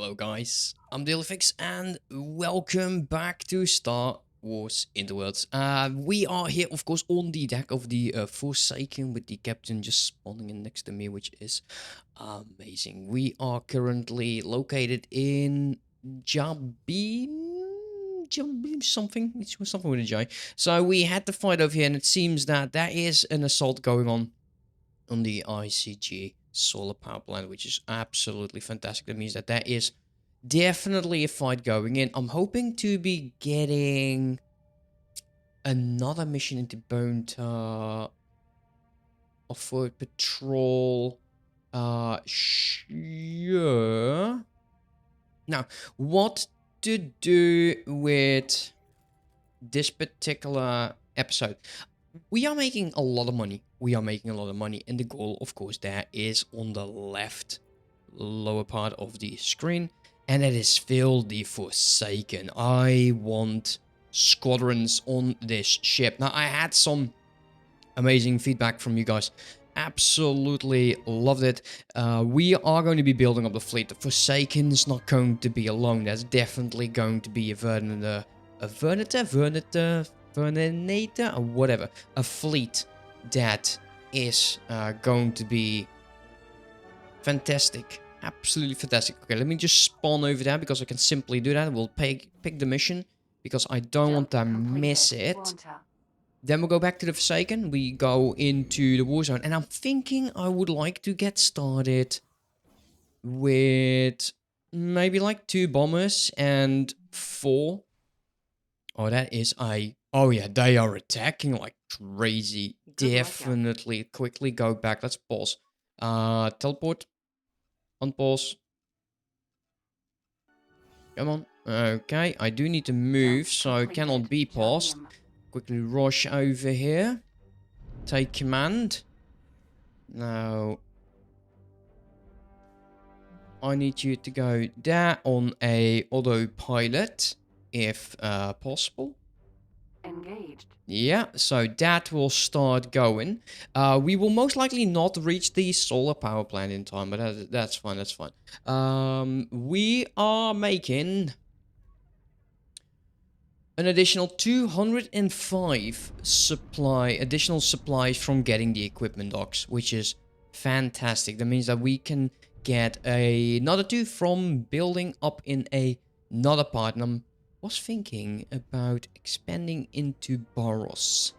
Hello guys, I'm Dyslexic and welcome back to Star Wars Interworlds. We are here of course on the deck of the Forsaken with the captain just spawning in next to me, which is amazing. We are currently located in Jabim something. It's something with a J. So we had to fight over here and it seems that there is an assault going on the ICG solar power plant, which is absolutely fantastic. That means that there is definitely a fight going in. I'm hoping to be getting another mission into Bone Tar or for patrol. Sure. Now, what to do with this particular episode? We are making a lot of money. And the goal, of course, there is on the left lower part of the screen, and it is fill the Forsaken. I want squadrons on this ship. Now, I had some amazing feedback from you guys. Absolutely loved it. We are going to be building up the fleet. The Forsaken is not going to be alone. There's definitely going to be a Vernator, or whatever. A fleet that is going to be fantastic. Absolutely fantastic. Okay, let me just spawn over there because I can simply do that. We'll pick the mission because I don't want to miss it. Then we'll go back to the Forsaken. We go into the war zone. And I'm thinking I would like to get started with maybe like 2 bombers and 4. Oh, that is a... Oh, yeah, they are attacking like crazy. Definitely. Quickly go back. Let's pause. Teleport. Unpause. Come on. Okay, I do need to move, so cannot be paused. Quickly rush over here. Take command. Now, I need you to go there on a autopilot, if possible. Engaged. Yeah, so that will start going. We will most likely not reach the solar power plant in time, but that's fine, that's fine. We are making an additional 205 additional supplies from getting the equipment docks, which is fantastic. That means that we can get another 2 from building up in another part. And I was thinking about expanding into Boros.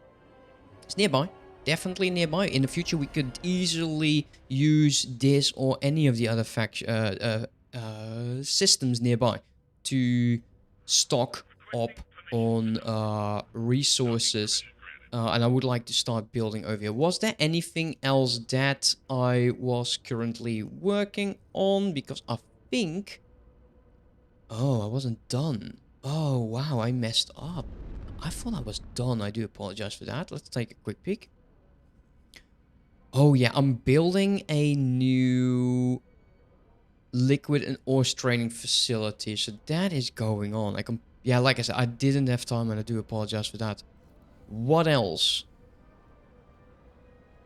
It's nearby. Definitely nearby. In the future, we could easily use this or any of the other systems nearby to stock up on resources. And I would like to start building over here. Was there anything else that I was currently working on? Because I think... Oh, I wasn't done. Oh, wow, I messed up. I thought I was done. I do apologize for that. Let's take a quick peek. Oh, yeah, I'm building a new liquid and ore training facility. So that is going on. Yeah, like I said, I didn't have time and I do apologize for that. What else?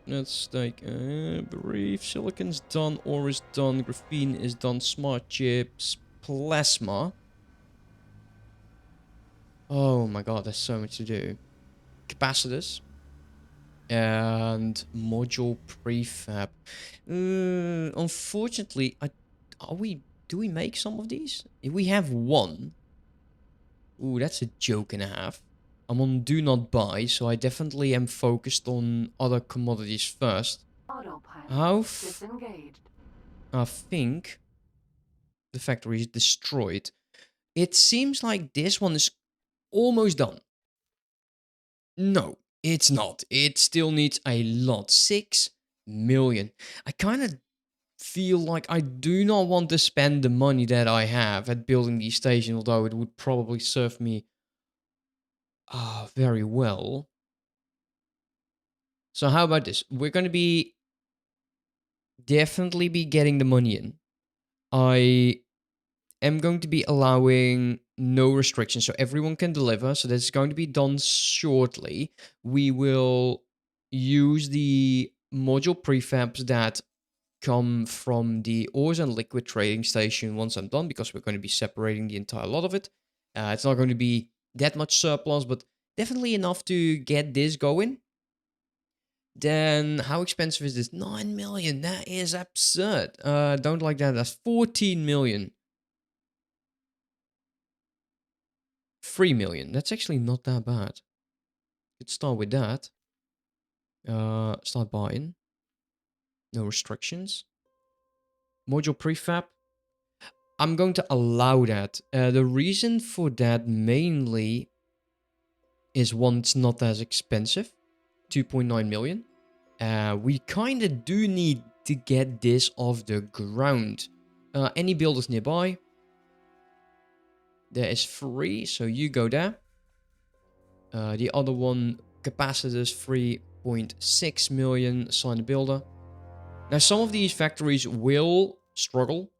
Let's take a brief. Silicon's done, ore is done, graphene is done, smart chips, plasma. Oh my god, there's so much to do. Capacitors. And module prefab. Unfortunately, do we make some of these? If we have 1. Ooh, that's a joke and a half. I'm on do not buy, so I definitely am focused on other commodities first. Disengaged. I think the factory is destroyed. It seems like this one is almost done. No, it's not. It still needs a lot. 6 million. I kind of feel like I do not want to spend the money that I have at building these stations, although it would probably serve me very well. So how about this? We're going to be definitely be getting the money in. I am going to be allowing no restrictions, so everyone can deliver. So that's going to be done shortly. We will use the module prefabs that come from the ores and liquid trading station once I'm done, because we're going to be separating the entire lot of it. It's not going to be that much surplus, but definitely enough to get this going. Then how expensive is this? 9 million. That is absurd. Don't like that. That's 14 million. 3 million. That's actually not that bad. Could start with that. Start buying. No restrictions. Module prefab. I'm going to allow that. The reason for that mainly is one, it's not as expensive. 2.9 million. We kind of do need to get this off the ground. Any builders nearby? There is 3, so you go there. The other one, capacitors 3.6 million, assign a builder. Now, some of these factories will struggle.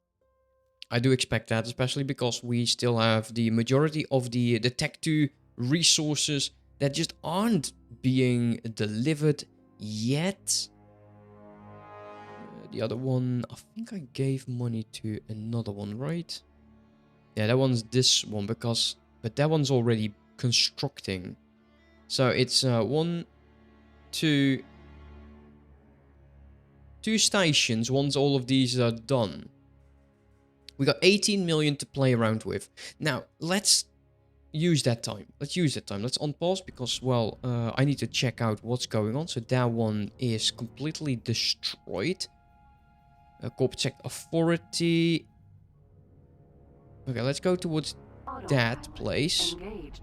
I do expect that, especially because we still have the majority of the Tech 2 resources that just aren't being delivered yet. The other one, I think I gave money to another one, right? Yeah, that one's this one, but that one's already constructing. So it's 1, 2 stations once all of these are done. We got 18 million to play around with. Now, let's use that time. Let's unpause because, well, I need to check out what's going on. So that one is completely destroyed. Corporate sector authority. Okay, let's go towards that place. Engaged.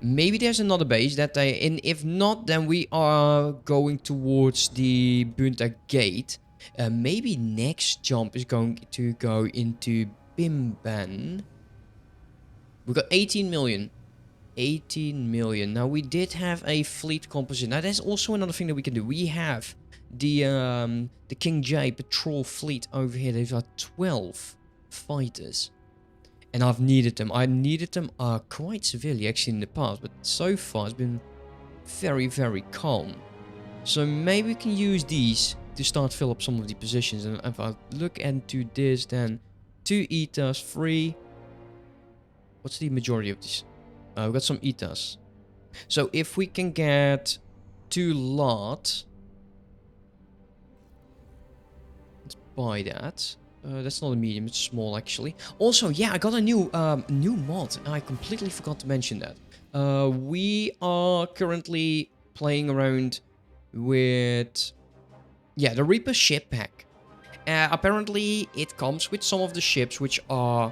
Maybe there's another base that they... And if not, then we are going towards the Bunta Gate. Maybe next jump is going to go into Bimban. We got 18 million. 18 million. Now, we did have a fleet composition. Now, there's also another thing that we can do. We have the King J patrol fleet over here. They've got 12 fighters. And I've needed them. I needed them quite severely, actually, in the past. But so far, it's been very, very calm. So maybe we can use these to start fill up some of the positions. And if I look into this, then 2 ETAs, 3. What's the majority of these? We've got some ETAs. So if we can get 2 lot, let's buy that. That's not a medium, it's small actually. Also, yeah, I got a new mod. I completely forgot to mention that. We are currently playing around with, yeah, the Reaper ship pack. Apparently, it comes with some of the ships which are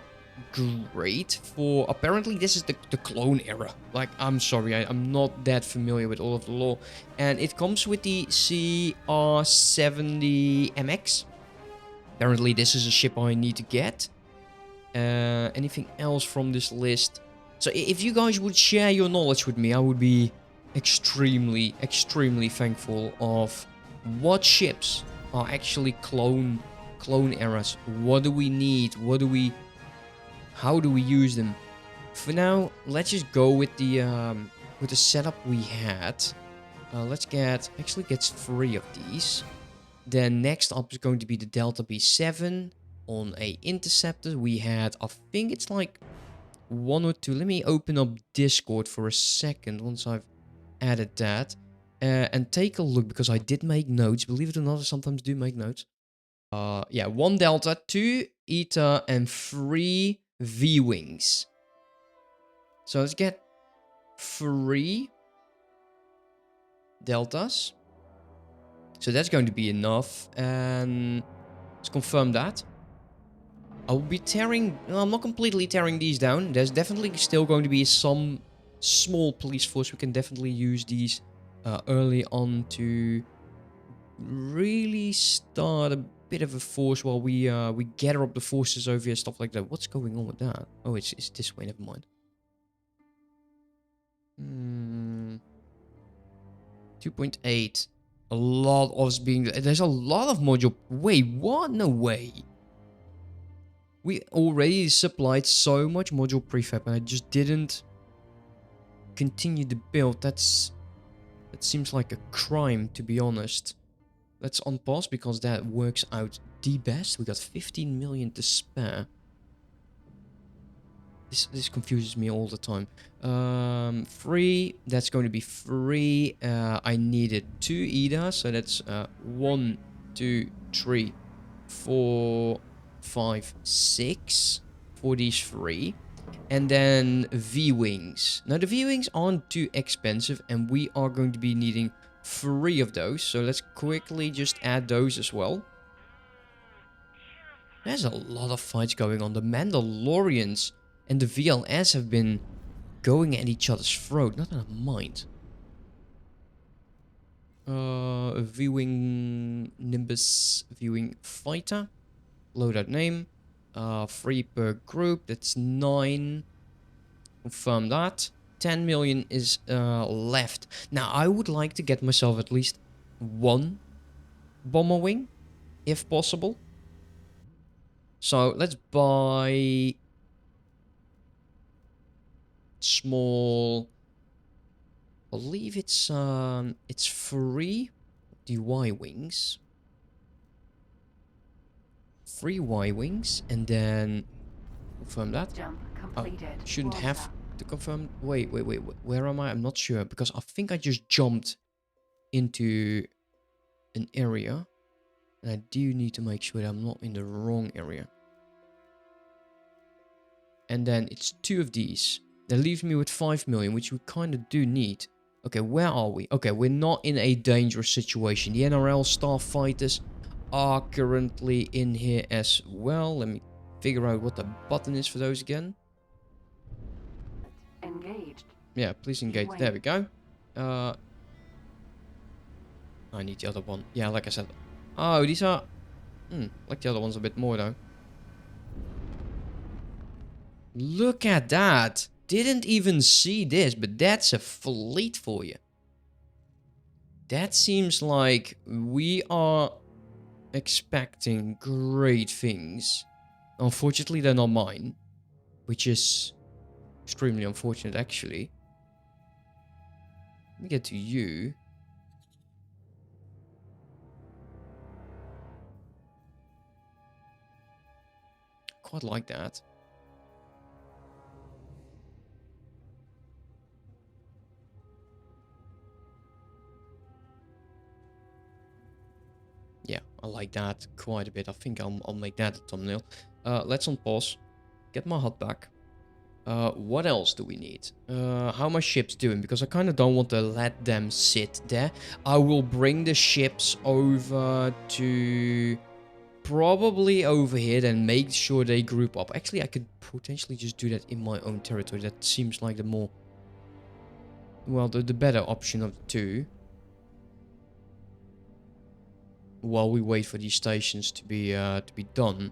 great for... Apparently, this is the clone era. Like, I'm sorry, I'm not that familiar with all of the lore. And it comes with the CR70MX. Apparently, this is a ship I need to get. Anything else from this list? So if you guys would share your knowledge with me, I would be extremely, extremely thankful of what ships are actually clone eras. What do we need? How do we use them? For now, let's just go with the setup we had. Let's get 3 of these. Then next up is going to be the Delta B7 on a interceptor. We had, I think it's like 1 or 2. Let me open up Discord for a second once I've added that. And take a look, because I did make notes. Believe it or not, I sometimes do make notes. Yeah, 1 Delta, 2 ETA, and 3 V-Wings. So let's get 3 Deltas. So that's going to be enough. And let's confirm that. I'll be tearing... Well, I'm not completely tearing these down. There's definitely still going to be some small police force. We can definitely use these early on to really start a bit of a force while we gather up the forces over here, stuff like that. What's going on with that? Oh, it's this way. Never mind. 2.8. A lot of us being... There's a lot of module... Wait, what? No way. We already supplied so much module prefab and I just didn't continue the build. That seems like a crime, to be honest. Let's unpause because that works out the best. We got 15 million to spare. This confuses me all the time. Free. That's going to be free. I needed 2 EDA, so that's 1, 2, 3, 4, 5, 6 for these 3. And then V-Wings. Now the V-Wings aren't too expensive and we are going to be needing 3 of those. So let's quickly just add those as well. There's a lot of fights going on. The Mandalorians and the VLS have been going at each other's throat. Not that I mind. V-Wing Nimbus V-Wing Fighter. Loadout name. 3 per group. That's 9. Confirm that. 10 million is left. Now, I would like to get myself at least 1 bomber wing, if possible. So, let's buy small. I believe it's 3 Y wings. 3 Y wings, and then confirm that. Jump completed. Shouldn't Roger. have to confirm. Wait. Where am I? I'm not sure because I think I just jumped into an area, and I do need to make sure that I'm not in the wrong area. And then it's 2 of these. That leaves me with 5 million, which we kind of do need. Okay, where are we? Okay, we're not in a dangerous situation. The NRL starfighters are currently in here as well. Let me figure out what the button is for those again. Engaged. Yeah, please engage. There we go. I need the other one. Yeah, like I said. Oh, these are... like the other ones a bit more, though. Look at that. Didn't even see this, but that's a fleet for you. That seems like we are expecting great things. Unfortunately, they're not mine. Which is extremely unfortunate, actually. Let me get to you. Quite like that. Yeah, I like that quite a bit. I think I'll make that a thumbnail. Let's unpause. Get my HUD back. What else do we need? How are my ships doing? Because I kind of don't want to let them sit there. I will bring the ships over to probably over here, then make sure they group up. Actually, I could potentially just do that in my own territory. That seems like the more... well, the better option of the two. While we wait for these stations to be done.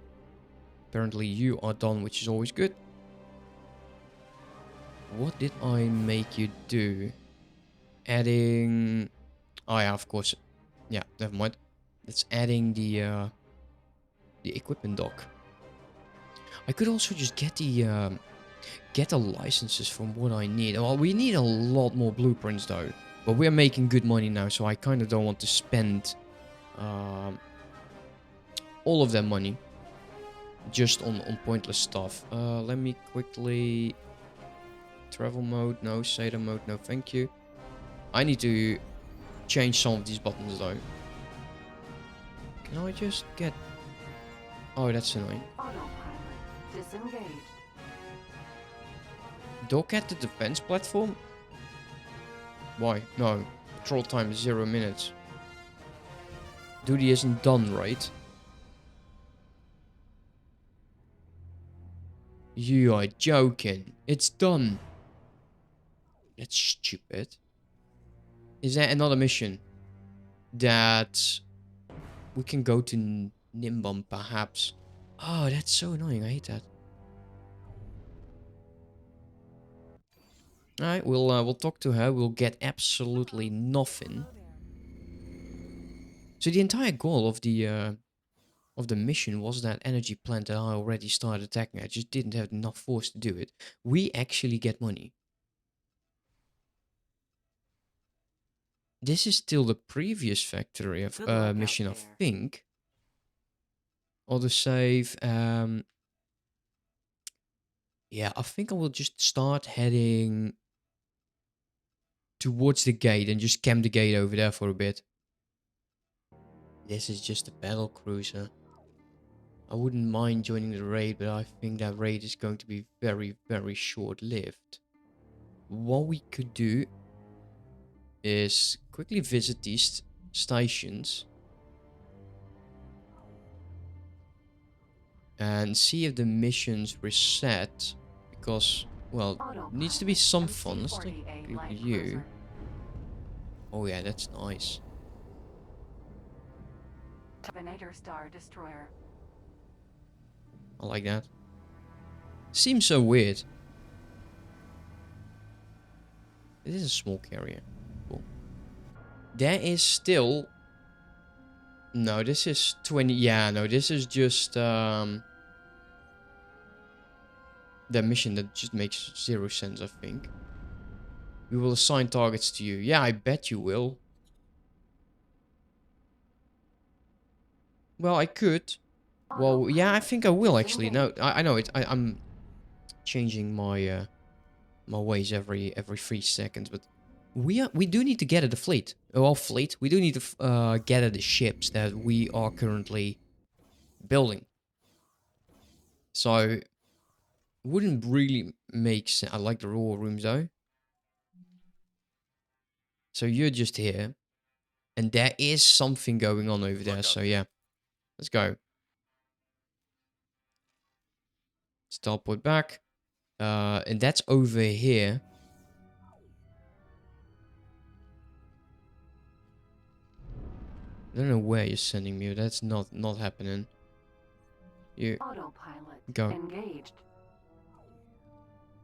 Apparently you are done, which is always good. What did I make you do? Adding... oh yeah, of course. Yeah, never mind. That's adding the equipment dock. I could also just get the licenses from what I need. Well, we need a lot more blueprints though. But we're making good money now, so I kind of don't want to spend all of that money just on pointless stuff. Let me quickly... travel mode, no. SATA mode, no thank you. I need to change some of these buttons though. Can I just get... oh, that's annoying. Autopilot. Disengaged. Dock at the defense platform? Why? No. Patrol time is 0 minutes. Duty isn't done, right? You are joking. It's done. That's stupid. Is there another mission that we can go to Nimban, perhaps? Oh, that's so annoying. I hate that. Alright, we'll talk to her. We'll get absolutely nothing. So the entire goal of the mission was that energy plant that I already started attacking. I just didn't have enough force to do it. We actually get money. This is still the previous factory of Good luck out mission, I there. think. Auto save. Yeah, I think I will just start heading towards the gate and just camp the gate over there for a bit. This is just a battle cruiser. I wouldn't mind joining the raid, but I think that raid is going to be very, very short-lived. What we could do is quickly visit these stations and see if the missions reset, because, well, needs to be some fun. Let's take a look at you. Oh yeah, that's nice. Terminator Star Destroyer. I like that. Seems so weird. It is a small carrier. Cool. There is still... No, this is 20... Yeah, no, this is just... the mission that just makes 0 sense, I think. We will assign targets to you. Yeah, I bet you will. Well, I could. Well, yeah, I think I will actually. No, I know it. I'm changing my my ways every 3 seconds, but we do need to get at the fleet. Well, fleet. We do need to get at the ships that we are currently building. So wouldn't really make sense. I like the raw rooms though. So you're just here, and there is something going on over there. So yeah, let's go. Let's teleport back. And that's over here. I don't know where you're sending me. That's not happening. You Autopilot go. engaged.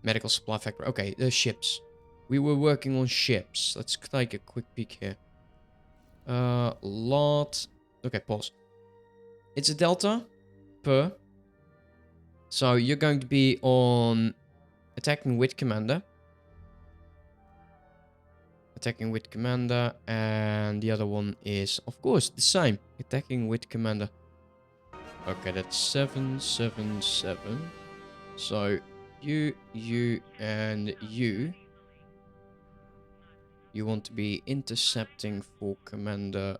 Medical supply factory. Okay, the ships. We were working on ships. Let's take a quick peek here. Lot. Okay, pause. It's a delta per. So you're going to be on attacking with commander. Attacking with commander, and the other one is, of course, the same. Attacking with commander. Okay, that's 777. So you, and you. You want to be intercepting for commander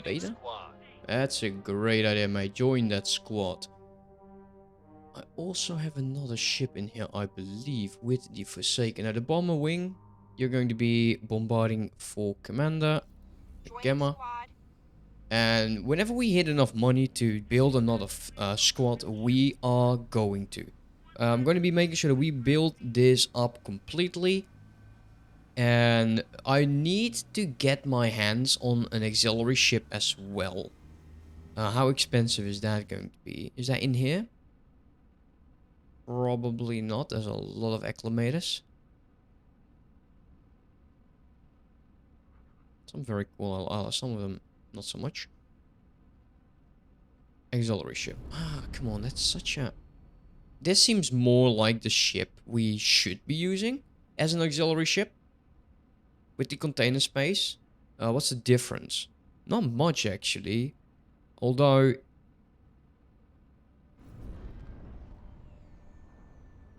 Beta? That's a great idea, mate. Join that squad. I also have another ship in here, I believe, with the Forsaken. Now, the bomber wing, you're going to be bombarding for commander, the Gamma. And whenever we hit enough money to build another squad, we are going to. I'm going to be making sure that we build this up completely. And I need to get my hands on an auxiliary ship as well. How expensive is that going to be? Is that in here? Probably not. There's a lot of acclimators. Some very cool. Some of them not so much. Auxiliary ship. Ah, come on. That's such a... This seems more like the ship we should be using as an auxiliary ship. With the container space. What's the difference? Not much, actually. Although...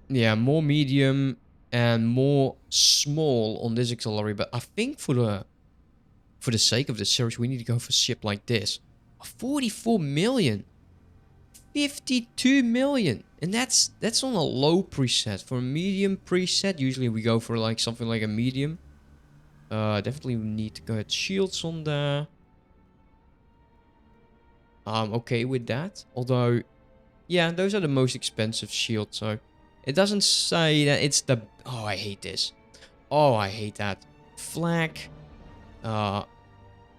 Yeah, more medium and more small on this auxiliary, but I think for the sake of the series, we need to go for a ship like this. 44 million, 52 million, and that's on a low preset. For a medium preset, usually we go for like something like a medium. Definitely need to go ahead shields on there. I'm okay with that. Although, yeah, those are the most expensive shields, so it doesn't say that it's the... Oh, I hate this. Oh, I hate that. Flag.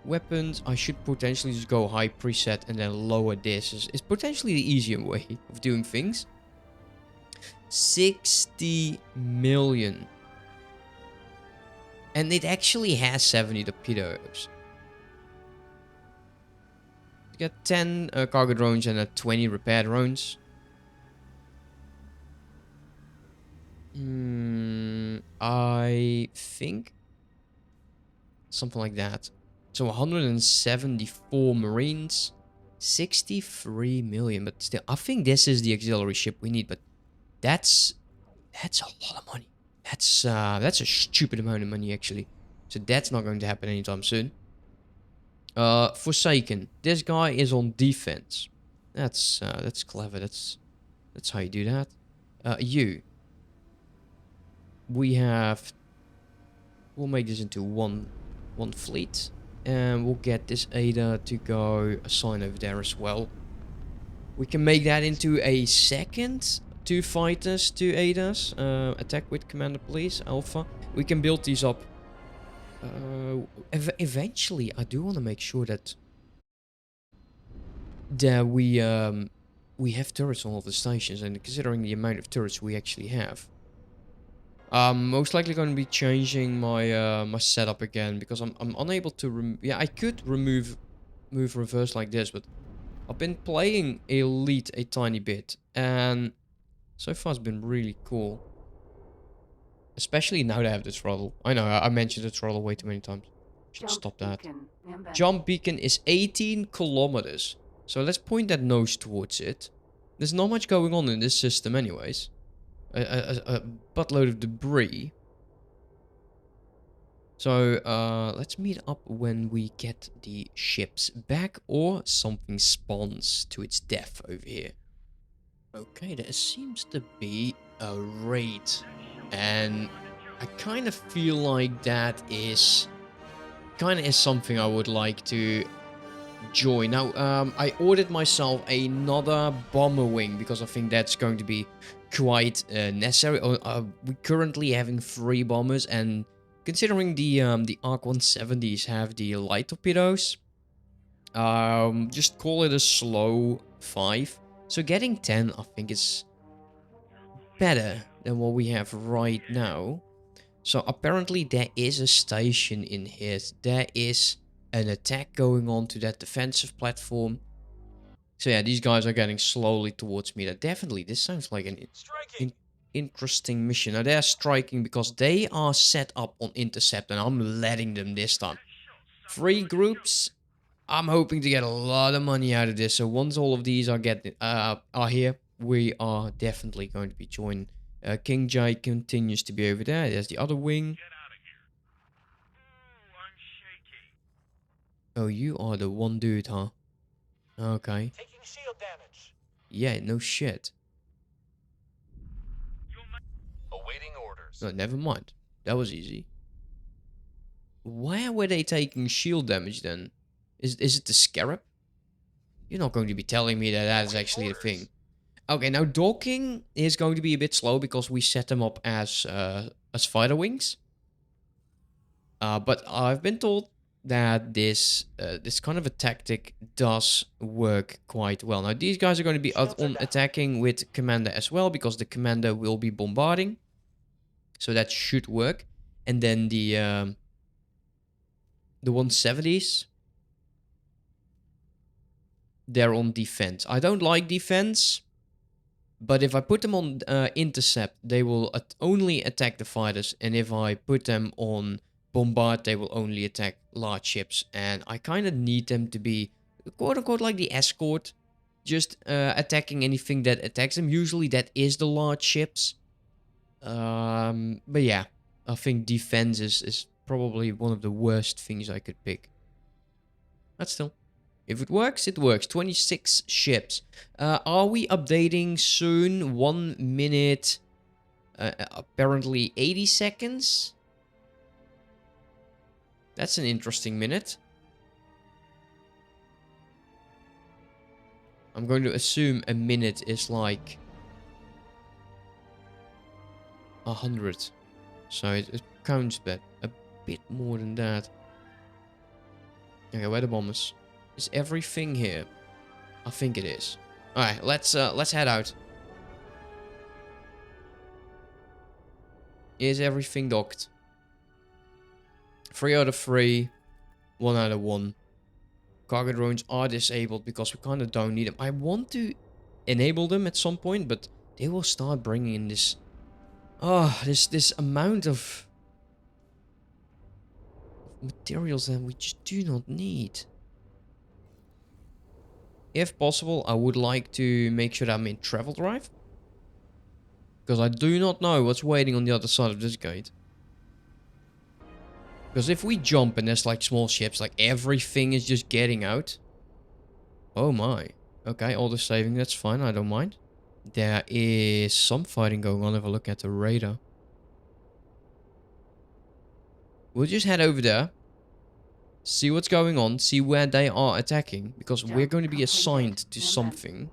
Weapons. I should potentially just go high preset and then lower this. It's potentially the easier way of doing things. 60 million. And it actually has 70 torpedoes. You got 10 cargo drones and 20 repair drones. I think something like that. So 174 Marines, 63 million. But still, I think this is the auxiliary ship we need. But that's a lot of money. That's a stupid amount of money actually. So that's not going to happen anytime soon. Forsaken. This guy is on defense. That's clever. That's how you do that. You. We have. We'll make this into one fleet, and we'll get this Ada to go assign over there as well. We can make that into a second. 2 fighters, 2 Adas. Attack with commander, please. Alpha. We can build these up. Eventually, I do want to make sure that we have turrets on all the stations, and considering the amount of turrets we actually have, I'm most likely going to be changing my my setup again because I'm unable to yeah, I could move reverse like this, but I've been playing Elite a tiny bit, and so far it's been really cool. Especially now that I have the throttle. I know, I mentioned the throttle way too many times. Should stop that. Nimban. Jump beacon is 18 kilometers. So let's point that nose towards it. There's not much going on in this system anyways. A buttload of debris. So let's meet up when we get the ships back or something spawns to its death over here. Okay, there seems to be a raid. And I kind of feel like that is something I would like to join. Now, I ordered myself another bomber wing because I think that's going to be quite necessary. We're currently having 3 bombers, and considering the Arc 170s have the light torpedoes, just call it a slow 5. So getting 10, I think, is better than what we have right now. So apparently there is a station in here. There is an attack going on to that defensive platform. So yeah, these guys are getting slowly towards me. This sounds like an interesting mission. Now they're striking because they are set up on intercept, and I'm letting them this time. 3 groups. I'm hoping to get a lot of money out of this. So once all of these are here, we are definitely going to be joining. King Jai continues to be over there. There's the other wing. Oh, you are the one dude, huh? Okay. Taking shield damage. Yeah, no shit. Awaiting orders. No, never mind. That was easy. Where were they taking shield damage then? Is it the Scarab? You're not going to be telling me that that is actually a thing. Okay, now docking is going to be a bit slow because we set them up as fighter wings. But I've been told that this kind of a tactic does work quite well. Now these guys are going to be on attacking with commander as well because the commander will be bombarding. So that should work. And then the 170s, they're on defense. I don't like defense, but if I put them on intercept, they will only attack the fighters. And if I put them on bombard, they will only attack large ships. And I kind of need them to be, quote-unquote, like the escort. Just attacking anything that attacks them. Usually that is the large ships. But yeah, I think defense is probably one of the worst things I could pick. But still, if it works, it works. 26 ships. Are we updating soon? 1 minute. Apparently 80 seconds. That's an interesting minute. I'm going to assume a minute is like 100. So it counts a bit more than that. Okay, where are the bombers? Is everything here? I think it is. Alright, let's head out. Is everything docked? 3 out of 3. 1 out of 1. Cargo drones are disabled because we kind of don't need them. I want to enable them at some point, but they will start bringing in this... this amount of materials that we just do not need. If possible, I would like to make sure that I'm in travel drive. Because I do not know what's waiting on the other side of this gate. Because if we jump and there's like small ships, like everything is just getting out. Oh my. Okay, all the saving, that's fine, I don't mind. There is some fighting going on if I look at the radar. We'll just head over there. See what's going on, see where they are attacking. Because we're going to be assigned to something.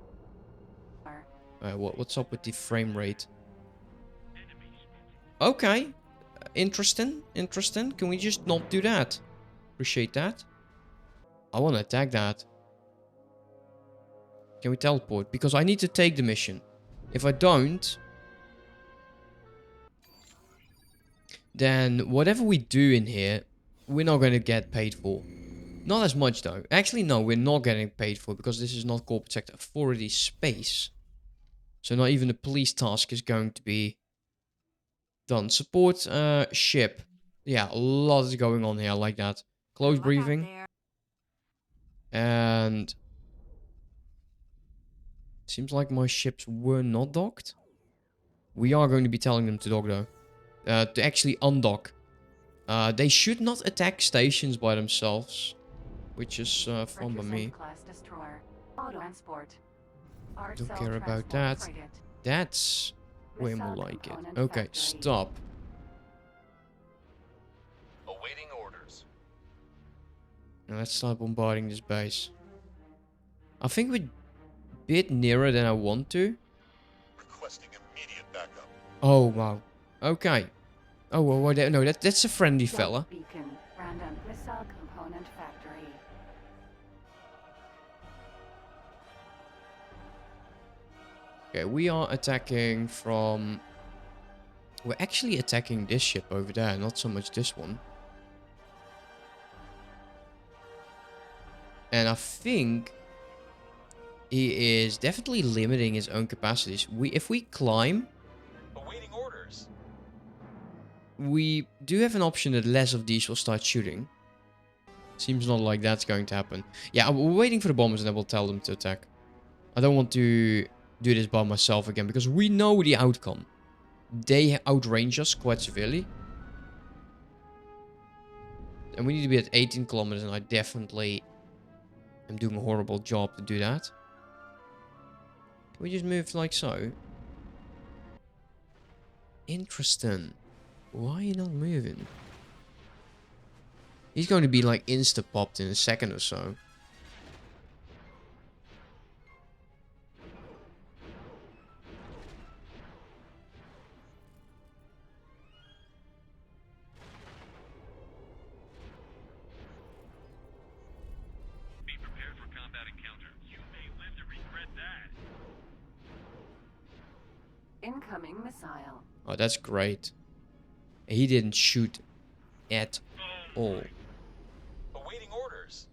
What's up with the frame rate? Okay. Interesting. Interesting. Can we just not do that? Appreciate that. I want to attack that. Can we teleport? Because I need to take the mission. If I don't, then whatever we do in here, we're not going to get paid for. Not as much though. Actually, no, we're not getting paid for because this is not corporate sector authority space. So not even the police task is going to be done. Support ship. Yeah, a lot is going on here like that. Close briefing. And seems like my ships were not docked. We are going to be telling them to dock though. To actually undock. They should not attack stations by themselves. Which is fine by me. Don't care about that. That's way more like it. Okay, stop. Awaiting orders. Now let's start bombarding this base. I think we're a bit nearer than I want to. Requesting immediate backup. Oh, wow. Okay. Oh, well, no, that's a friendly fella. Beacon, Random Missile Component Factory. Okay, we are attacking from... We're actually attacking this ship over there, not so much this one. And I think he is definitely limiting his own capacities. If we climb, Awaiting orders. we do have an option that less of these will start shooting. Seems not like that's going to happen. Yeah, we're waiting for the bombers and then we'll tell them to attack. I don't want to do this by myself again because we know the outcome. They outrange us quite severely. And we need to be at 18 kilometers and I definitely am doing a horrible job to do that. Can we just move like so? Interesting. Why are you not moving? He's going to be like insta-popped in a second or so. Be prepared for combat encounter. You may live to regret that. Incoming missile. Oh, that's great. He didn't shoot at all. Awaiting orders.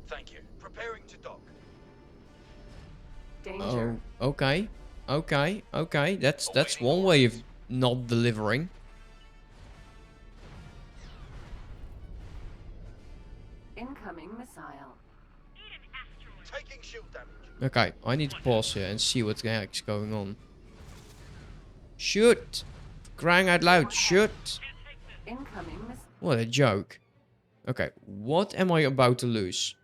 Thank you. Preparing to dock. Danger. Oh, okay. Okay, okay. That's one way of not delivering. Incoming missile. Taking shield damage. Okay, I need to pause here and see what the heck's going on. Shoot! Crying out loud, shoot! Incoming missile. What a joke. Okay, what am I about to lose?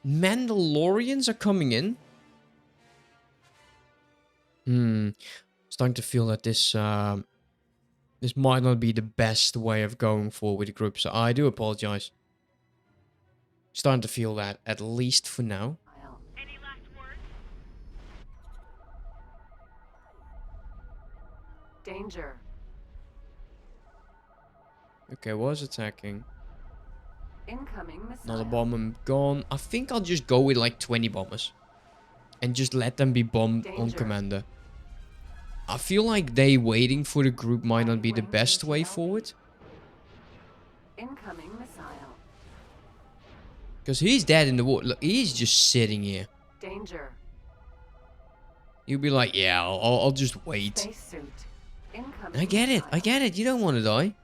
Mandalorians are coming in? Starting to feel that this this might not be the best way of going forward with the group, so I do apologize. Starting to feel that, at least for now. Any last words? Danger. Okay, was attacking. Incoming missile. Another bomber gone. I think I'll just go with like 20 bombers. And just let them be bombed on Danger. commander. I feel like they waiting for the group might not be the best way forward. Incoming missile. Because he's dead in the water. Look, he's just sitting here. Danger. You'll be like, yeah, I'll just wait. Spacesuit. Incoming I get it. I missile. get it. You don't want to die.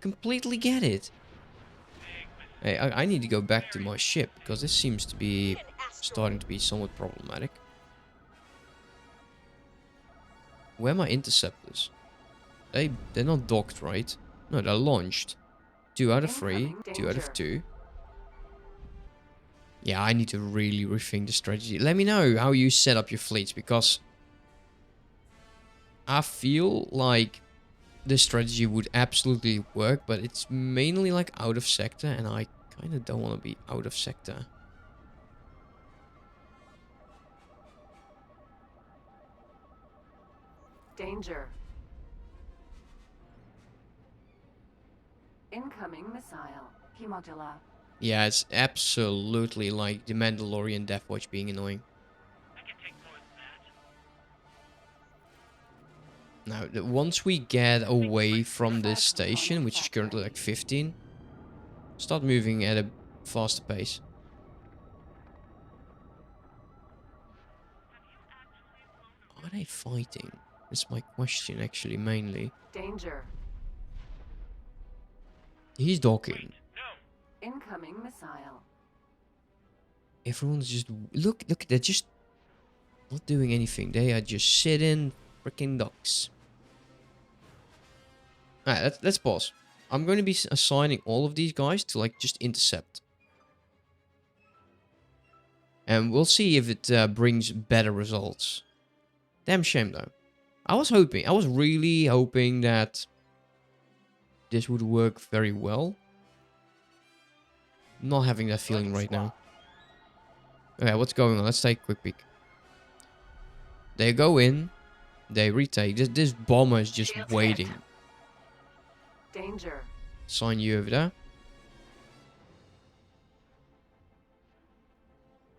Completely get it. Hey, I need to go back to my ship because this seems to be starting to be somewhat problematic. Where are my interceptors? They're not docked, right? No, they're launched. 2 out of 3. Incoming 2 out of danger. 2. Yeah, I need to really rethink the strategy. Let me know how you set up your fleets because I feel like this strategy would absolutely work, but it's mainly like out of sector and I kind of don't want to be out of sector. Danger. Incoming missile. Hemodula. Yeah, it's absolutely like the Mandalorian Death Watch being annoying. I can take more than that. Now, once we get away from this station, which is currently like 15, start moving at a faster pace. Are they fighting? That's my question, actually, mainly. Danger. He's docking. No. Incoming missile. Everyone's just... Look, they're just not doing anything. They are just sitting freaking ducks. Alright, let's pause. I'm going to be assigning all of these guys to, like, just intercept. And we'll see if it brings better results. Damn shame, though. I was really hoping that this would work very well. Not having that feeling right now. Okay, what's going on? Let's take a quick peek. They go in. They retake. This bomber is just waiting. Danger. Sign you over there.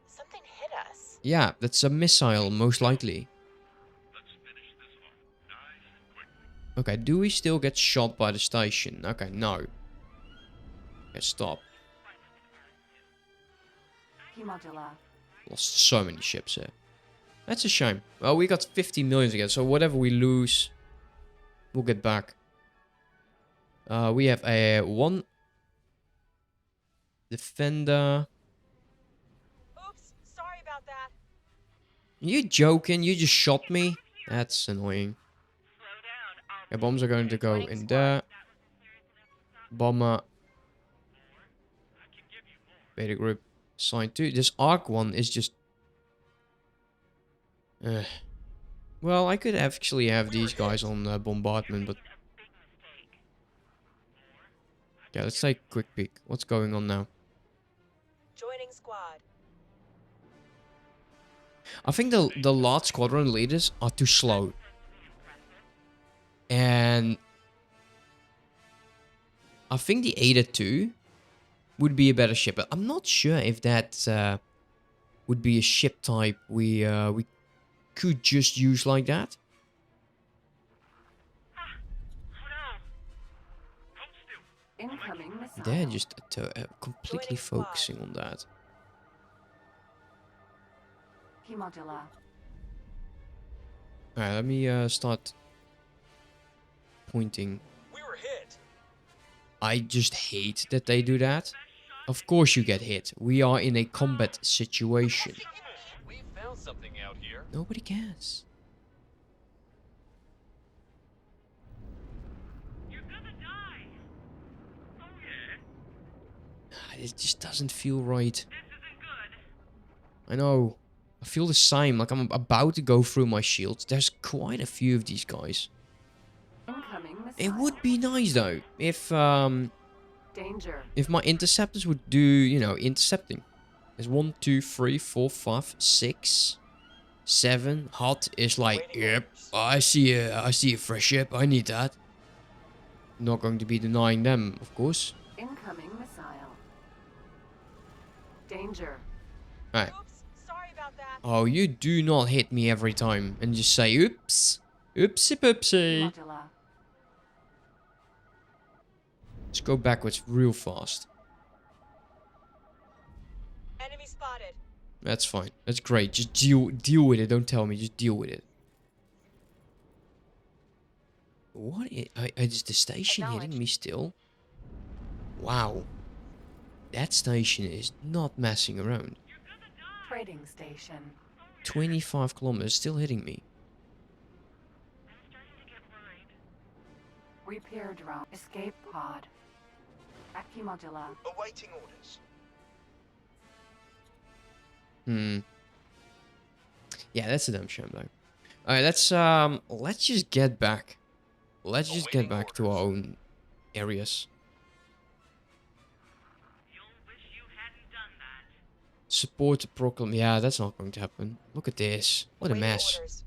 Something hit us. Yeah, that's a missile, most likely. Let's finish this off nice and quickly. Okay, do we still get shot by the station? Okay, no. Okay, stop. Hemodula. Lost so many ships here. That's a shame. Well, we got 50 million again, so whatever we lose, we'll get back. We have a 1 defender. Oops, sorry about that. You joking? You just shot me? That's annoying. Okay, bombs are going to go in there. Bomber. Beta group. Sign 2. This arc one is just... Well, I could actually have these guys on bombardment, but... Yeah, let's take a quick peek. What's going on now? Joining squad. I think the large squadron leaders are too slow. And... I think the Ada 2 would be a better ship. But I'm not sure if that would be a ship type we could just use like that. Incoming missile. They're just completely focusing on that. Hemodula. Alright, let me start pointing. We were hit. I just hate that they do that. Of course you get hit. We are in a combat situation. We found something out here. Nobody cares. You're gonna die. Oh yeah. It just doesn't feel right. This isn't good. I know. I feel the same. Like I'm about to go through my shields. There's quite a few of these guys. Incoming missile. It would be nice though if Danger. my interceptors would do, you know, intercepting. There's 1, 2, 3, 4, 5, 6, 7. Hot is like, yep, I see a fresh ship. I need that. Not going to be denying them, of course. Incoming missile. Danger. Alright. Oops, sorry about that. Oh, you do not hit me every time and just say, oops. Oopsie poopsie. Hemodula. Let's go backwards real fast. Enemy spotted. That's fine. That's great. Just deal with it. Don't tell me. Just deal with it. What? Is the station hitting me still? Wow. That station is not messing around. Trading station. 25 kilometers, still hitting me. Repair drone. Escape pod. Acti modula. Awaiting orders. Yeah, that's a dumb shame though. Alright, let's just get back. Let's just get back to our own areas. Support the proclam. Yeah, that's not going to happen. Look at this. What a Awaiting mess. orders.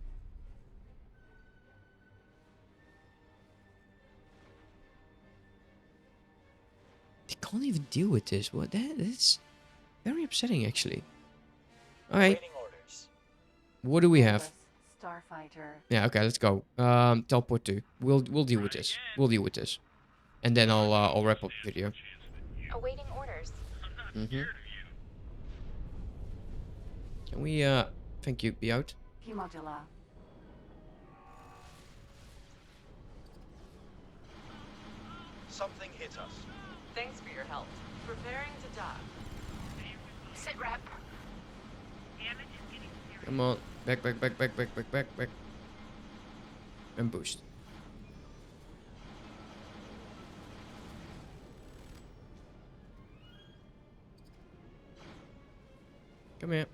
They can't even deal with this. What? That's very upsetting, actually. Alright, Awaiting orders. what do we have? Starfighter. Yeah, okay, let's go. Teleport 2. We'll deal with this. We'll deal with this. And then I'll wrap up the video. Awaiting orders. Mm-hmm. Can we, thank you, be out? Acti modula. Something hit us. Thanks for your help. Preparing to dock. Sit rep. Come on. Back. And boost. Come here.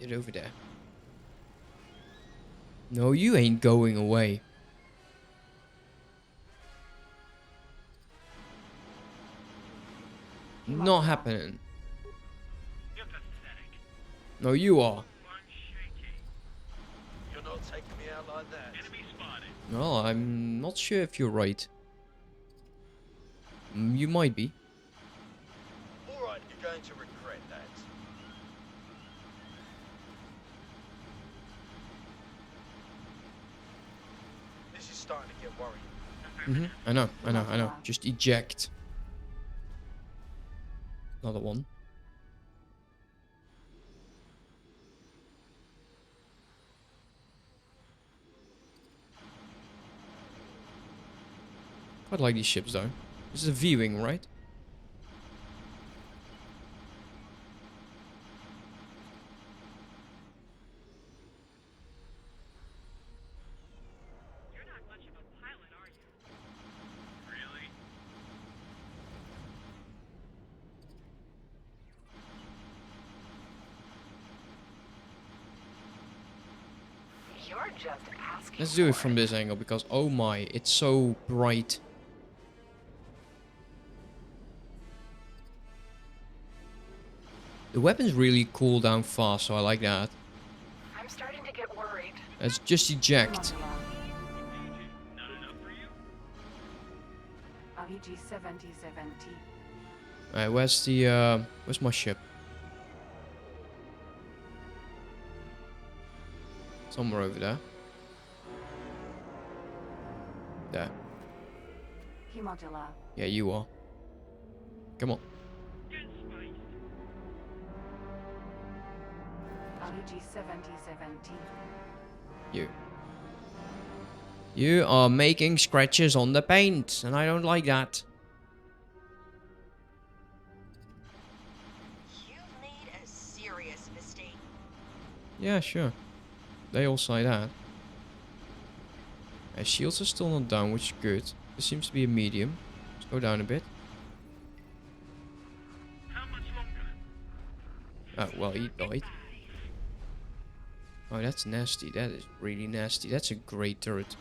Get over there. No, you ain't going away. Not happening. You're pathetic. No, you are. One shaky. You're not taking me out like that. Enemy spotted. Well, I'm not sure if you're right. You might be. Alright, you're going to regret that. This is starting to get worrying. I know. Just eject. Another one. Quite like these ships though. This is a V-wing, right? You're not much of a pilot, are you? Really? You're just asking. Let's do it from this angle because oh my, it's so bright. The weapons really cool down fast, so I like that. I'm starting to get worried. Let's just eject. Not enough for you? AVG 7070. Alright, where's my ship? Somewhere over there. There. Acti modula. Yeah, you are. Come on. Get spiced. AVG 7070. You. You are making scratches on the paint, and I don't like that. You've made a serious mistake. Yeah, sure. They all say that. Shields are still not down, which is good. This seems to be a medium. Let's go down a bit. How much longer? Oh, well, he died. Oh, that's nasty. That is really nasty. That's a great turret.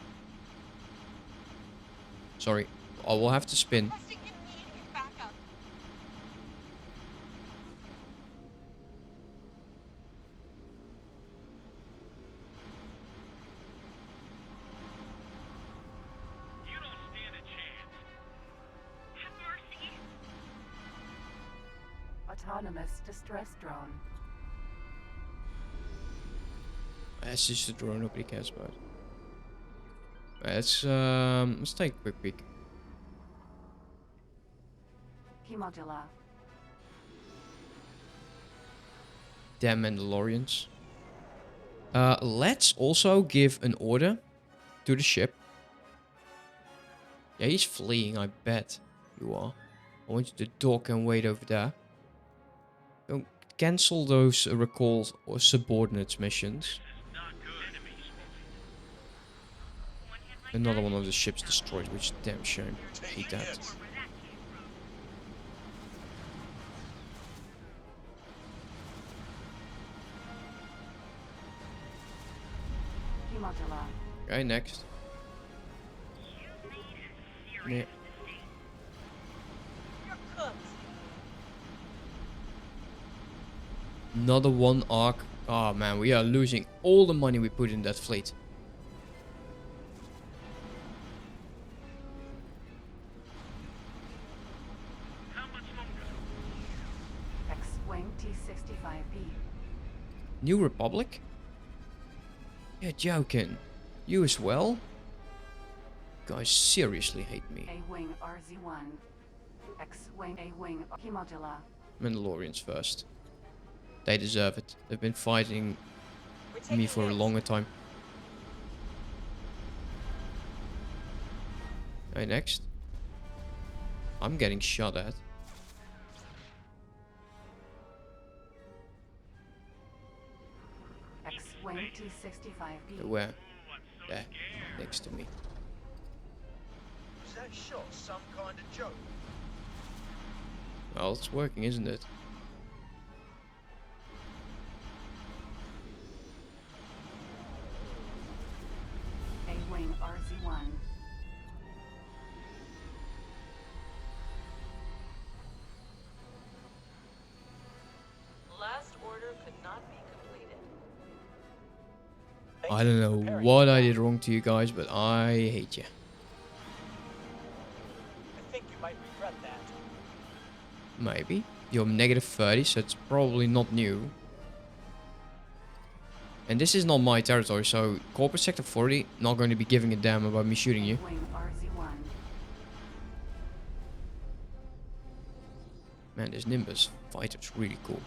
Sorry. I will have to spin. Requesting immediate backup. You don't stand a chance. Have mercy. Autonomous distress drone. That's just a drone nobody cares about. Let's take a quick peek. Hemodula. Damn Mandalorians. Let's also give an order to the ship. Yeah, he's fleeing, I bet you are. I want you to dock and wait over there. Don't cancel those recalls or subordinates missions. Not good. Enemy spotted. Another one of the ships destroyed, which is a damn shame. I hate that. Hemodula. Okay, next. Yeah. You're cooked. Another one arc. Oh man, we are losing all the money we put in that fleet. How much longer? X-Wing T-65B. New Republic? You're joking. You as well? Guys seriously hate me. A-Wing RZ-1. X-Wing A-Wing Hemodula. Mandalorians first. They deserve it. They've been fighting We're taking me for a hits. longer time. Okay, next. I'm getting shot at. X-Wing T-65B. Where? There. Next to me. Was that shot some kind of joke? Well, it's working, isn't it? A-Wing RZ-1. Last order could not be completed. I don't know what I did wrong to you guys, but I hate you. I think you might regret that. Maybe. You're negative 30, so it's probably not new. And this is not my territory, so Corporate Sector 40 not going to be giving a damn about me shooting you. A-Wing RZ-1. Man, this Nimbus fighter's really cool.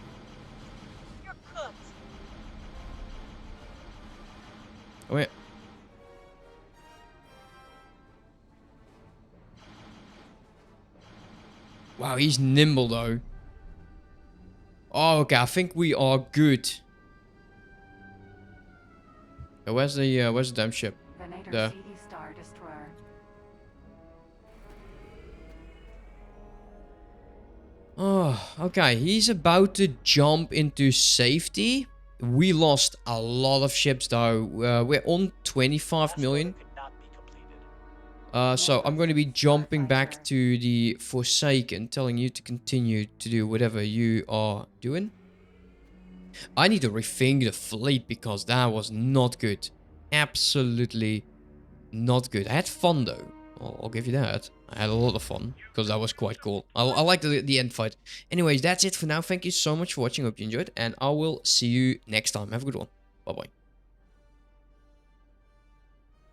You're cooked. Oh yeah. Wow, he's nimble though. Oh, okay, I think we are good. Where's the damn ship? Venator There. CD Star Destroyer. Oh, okay, he's about to jump into safety. We lost a lot of ships though. We're on 25 million. Could not be completed. So I'm going to be jumping back to the Forsaken, telling you to continue to do whatever you are doing. I need to rethink the fleet because that was not good. Absolutely not good. I had fun though. I'll give you that. I had a lot of fun because that was quite cool. I liked the end fight. Anyways, that's it for now. Thank you so much for watching. Hope you enjoyed, and I will see you next time. Have a good one. Bye bye.